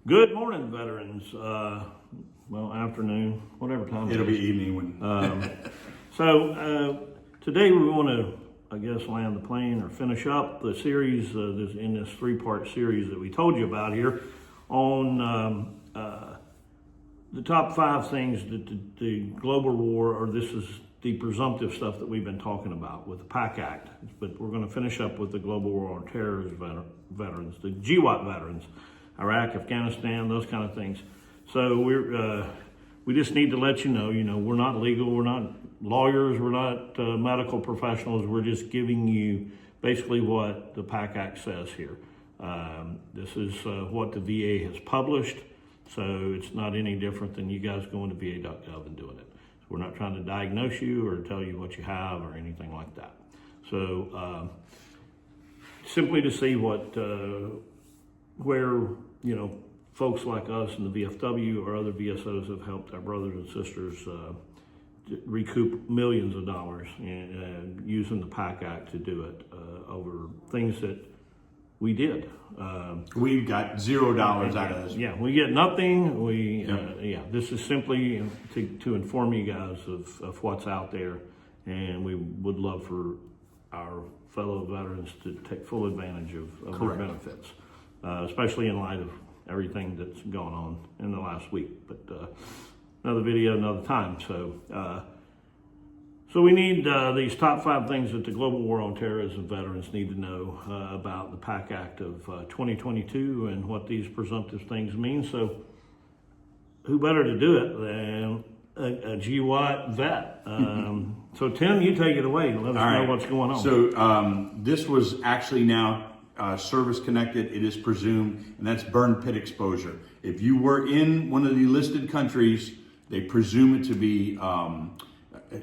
Good morning, veterans. Well, afternoon, whatever time It'll it is. be evening when. Today we want to, I guess, land the plane or finish up the series in this three-part series that we told you about here on the top 5 things that the global war, or this is the presumptive stuff that we've been talking about with the Pact Act. But we're going to finish up with the global war on terrorism veterans, the GWOT veterans. Iraq, Afghanistan, those kind of things. So we just need to let you know, we're not legal, we're not lawyers, we're not medical professionals. We're just giving you basically what the Pact Act says here. This is what the VA has published, so it's not any different than you guys going to va.gov and doing it. So we're not trying to diagnose you or tell you what you have or anything like that. So simply to see where folks like us in the VFW or other VSOs have helped our brothers and sisters recoup millions of dollars using the Pact Act to do it over things that we did. We've got $0 out of this. Yeah, we get nothing. This is simply to inform you guys of what's out there, and we would love for our fellow veterans to take full advantage of their benefits. Especially in light of everything that's gone on in the last week. But another video, another time. So we need these top 5 things that the global war on terrorism veterans need to know about the Pact Act of 2022 and what these presumptive things mean. So who better to do it than a GWOT vet? So Tim, you take it away and let us know what's going on. So this was actually now service connected. It is presumed, and that's burn pit exposure. If you were in one of the listed countries, they presume it to be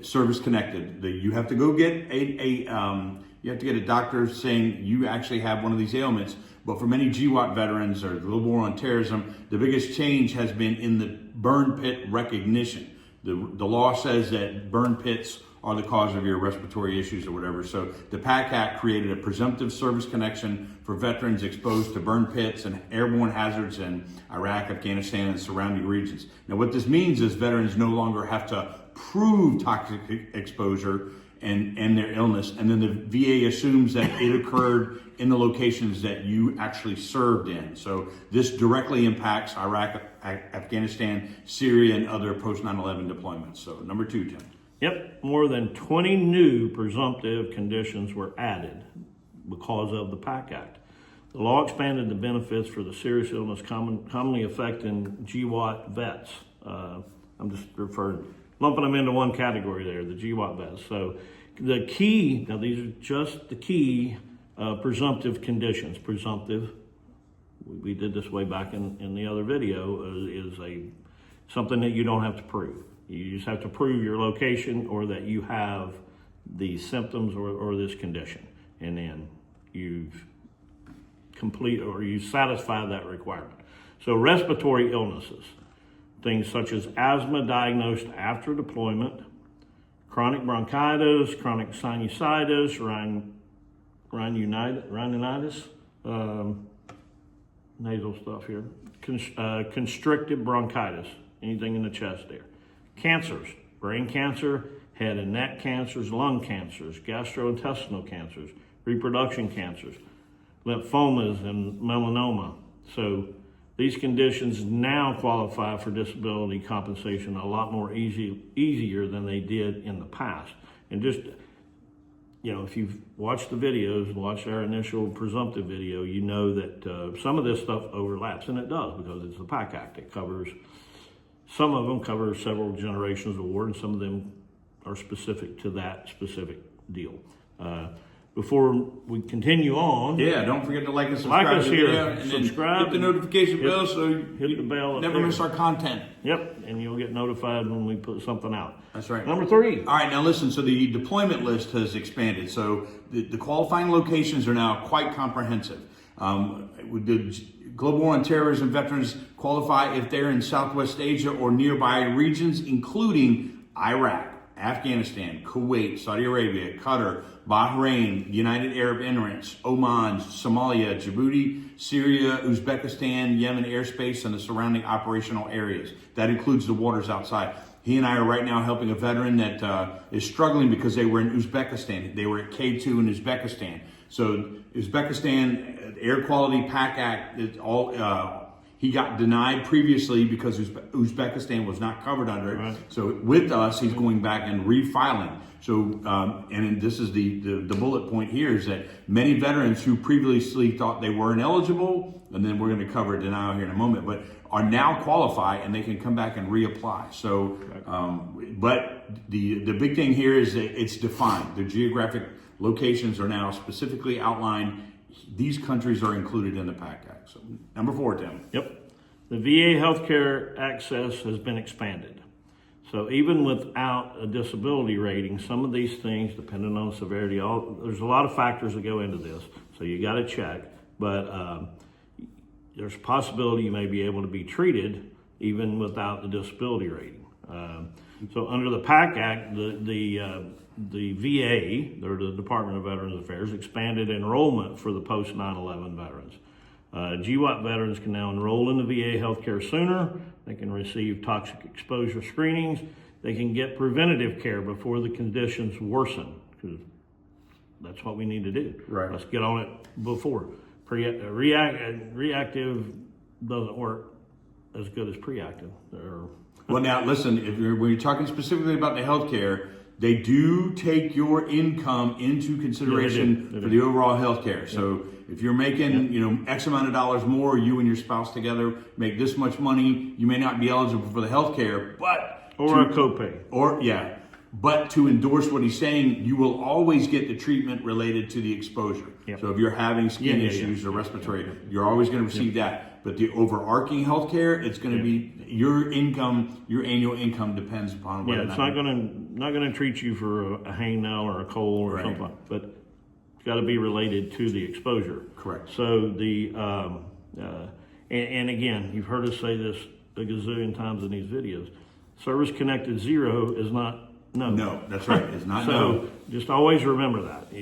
service connected. You have to go get you have to get a doctor saying you actually have one of these ailments. But for many GWOT veterans or global war on terrorism, the biggest change has been in the burn pit recognition. The law says that burn pits are the cause of your respiratory issues or whatever. So the Pact Act created a presumptive service connection for veterans exposed to burn pits and airborne hazards in Iraq, Afghanistan, and surrounding regions. Now what this means is veterans no longer have to prove toxic exposure and their illness, and then the VA assumes that it occurred in the locations that you actually served in. So this directly impacts Iraq, Afghanistan, Syria, and other post 9/11 deployments. So number 2, Tim. Yep, more than 20 new presumptive conditions were added because of the Pact Act. The law expanded the benefits for the serious illness commonly affecting GWOT vets. I'm just lumping them into one category there, the GWOT vets. So the key, now these are just the key presumptive conditions. Presumptive, we did this way back in the other video, is something that you don't have to prove. You just have to prove your location or that you have the symptoms or this condition. And then you've satisfied that requirement. So respiratory illnesses, things such as asthma diagnosed after deployment, chronic bronchitis, chronic sinusitis, rhinitis, nasal stuff here, constrictive bronchitis, anything in the chest there. Cancers, brain cancer, head and neck cancers, lung cancers, gastrointestinal cancers, reproduction cancers, lymphomas, and melanoma. So these conditions now qualify for disability compensation a lot more easier than they did in the past. And just, if you've watched the videos, watched our initial presumptive video, you know that some of this stuff overlaps, and it does because it's the Pact Act. It covers, some of them cover several generations of war, and some of them are specific to that specific deal. Before we continue on, don't forget to like and subscribe like us to the here, video, and subscribe, hit the notification bell so hit the bell you never miss our content. Yep, and you'll get notified when we put something out. That's right. Number 3. All right, now listen, so the deployment list has expanded. So the qualifying locations are now quite comprehensive. The global war on terrorism veterans qualify if they're in Southwest Asia or nearby regions, including Iraq, Afghanistan, Kuwait, Saudi Arabia, Qatar, Bahrain, United Arab Emirates, Oman, Somalia, Djibouti, Syria, Uzbekistan, Yemen airspace, and the surrounding operational areas. That includes the waters outside. He and I are right now helping a veteran that is struggling because they were in Uzbekistan. They were at K2 in Uzbekistan. So Uzbekistan, Air Quality Pact Act, he got denied previously because Uzbekistan was not covered under it. Right. So with us, he's going back and refiling. So, and this is the bullet point here is that many veterans who previously thought they were ineligible, and then we're going to cover denial here in a moment, but are now qualify and they can come back and reapply. So, but the big thing here is that it's defined. The geographic locations are now specifically outlined. These countries are included in the Pact Act. So, number 4, Tim. Yep. The VA healthcare access has been expanded. So even without a disability rating, some of these things, depending on the severity, there's a lot of factors that go into this. So you got to check. But there's a possibility you may be able to be treated even without the disability rating. So under the Pact Act, the VA, or the Department of Veterans Affairs, expanded enrollment for the post 9/11 veterans. GWOT veterans can now enroll in the VA healthcare sooner. They can receive toxic exposure screenings. They can get preventative care before the conditions worsen, because that's what we need to do. Right. Let's get on it before. Reactive doesn't work as good as preactive. Well, now listen, when you're talking specifically about the healthcare, they do take your income into consideration for the overall healthcare. So if you're making, X amount of dollars more, you and your spouse together make this much money, you may not be eligible for the healthcare, but a copay. But to endorse what he's saying, you will always get the treatment related to the exposure. Yep. So if you're having skin issues or respiratory, you're always going to receive that. But the overarching healthcare, it's going to be your income, your annual income depends upon whether it's not going to treat you for a hangnail or a cold or something, but it's got to be related to the exposure. Correct. So and again, you've heard us say this a gazillion times in these videos. Service connected zero is not no. No, that's right. It's not so no. Just always remember that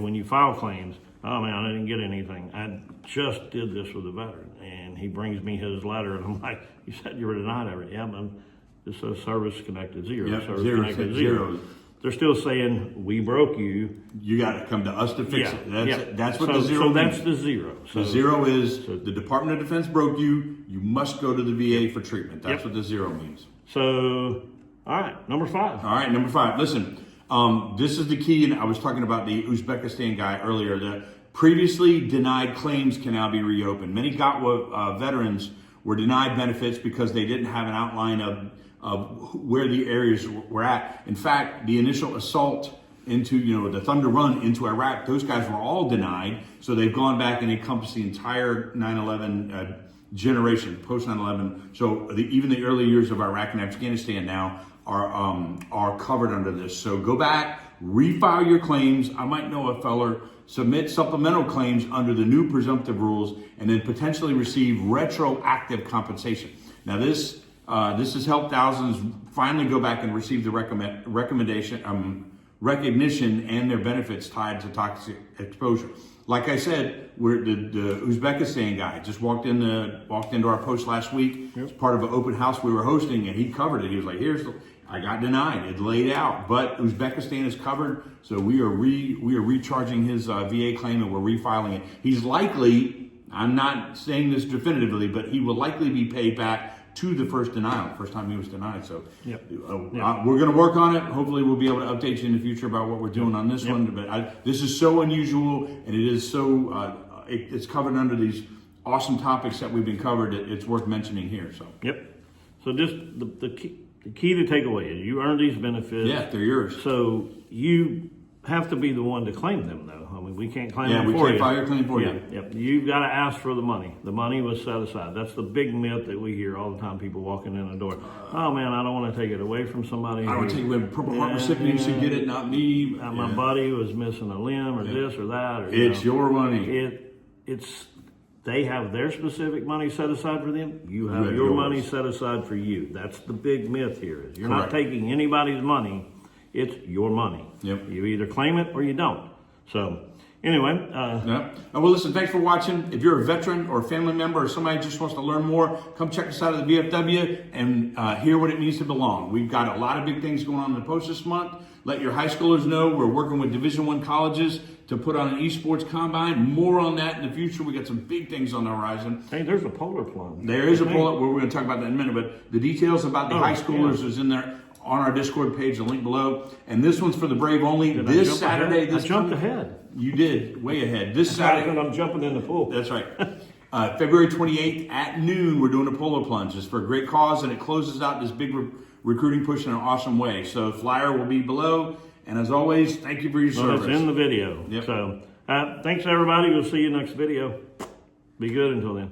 when you file claims. Oh man, I didn't get anything. I just did this with a veteran, and he brings me his letter, and I'm like, "You said you were denied everything." Yeah, but this says service connected zero. Yep, service zero, connected zero. They're still saying we broke you. You got to come to us to fix it. That's what the zero So means. that's the zero. So The zero is the Department of Defense broke you. You must go to the VA for treatment. That's what the zero means. So, all right, number 5. All right, number 5. Listen, this is the key, and I was talking about the Uzbekistan guy earlier. The previously denied claims can now be reopened. Many GWOT veterans were denied benefits because they didn't have an outline of where the areas were at. In fact, the initial assault into, the Thunder Run into Iraq, those guys were all denied. So they've gone back and encompassed the entire 9/11 generation, post 9/11. So even the early years of Iraq and Afghanistan now are covered under this. So go back, refile your claims. I might know a feller. Submit supplemental claims under the new presumptive rules, and then potentially receive retroactive compensation. Now this has helped thousands finally go back and receive the recognition and their benefits tied to toxic exposure. Like I said, the Uzbekistan guy just walked into our post last week. It's part of an open house we were hosting, and he covered it. He was like, I got denied. It laid out, but Uzbekistan is covered, so we are recharging his VA claim, and we're refiling it. He's likely, I'm not saying this definitively, but he will likely be paid back to the first time he was denied. So we're going to work on it. Hopefully we'll be able to update you in the future about what we're doing on this one. But this is so unusual, and it is so it's covered under these awesome topics that we've been covered. It's worth mentioning here. So So just the key to take away is you earn these benefits. Yeah, they're yours. So you have to be the one to claim them, though. I mean, we can't claim them for you. Yeah, we can't file your claim for you. Yep. You've got to ask for the money. The money was set aside. That's the big myth that we hear all the time, people walking in the door. Oh, man, I don't want to take it away from somebody. I don't want to take it away. Purple Heart recipient should get it, not me. My buddy was missing a limb or this or that. Or, it's your money. They have their specific money set aside for them. You have your money set aside for you. That's the big myth here. Is you're not taking anybody's money It's your money. Yep. You either claim it or you don't. So anyway. Yeah. Well, listen, thanks for watching. If you're a veteran or a family member or somebody just wants to learn more, come check us out at the VFW and hear what it means to belong. We've got a lot of big things going on in the post this month. Let your high schoolers know we're working with Division I colleges to put on an Esports Combine. More on that in the future. We got some big things on the horizon. Hey, there's a polar plunge. There is a pull-up. We're going to talk about that in a minute, but the details about the high schoolers is in there on our Discord page, the link below. And this one's for the brave only. This Saturday. I jumped ahead. You did, way ahead. This Saturday. I'm jumping in the pool. That's right. February 28th at noon, we're doing a polar plunge. It's for a great cause, and it closes out this big recruiting push in an awesome way. So the flyer will be below. And as always, thank you for your service. It's in the video. Yep. So thanks, everybody. We'll see you next video. Be good until then.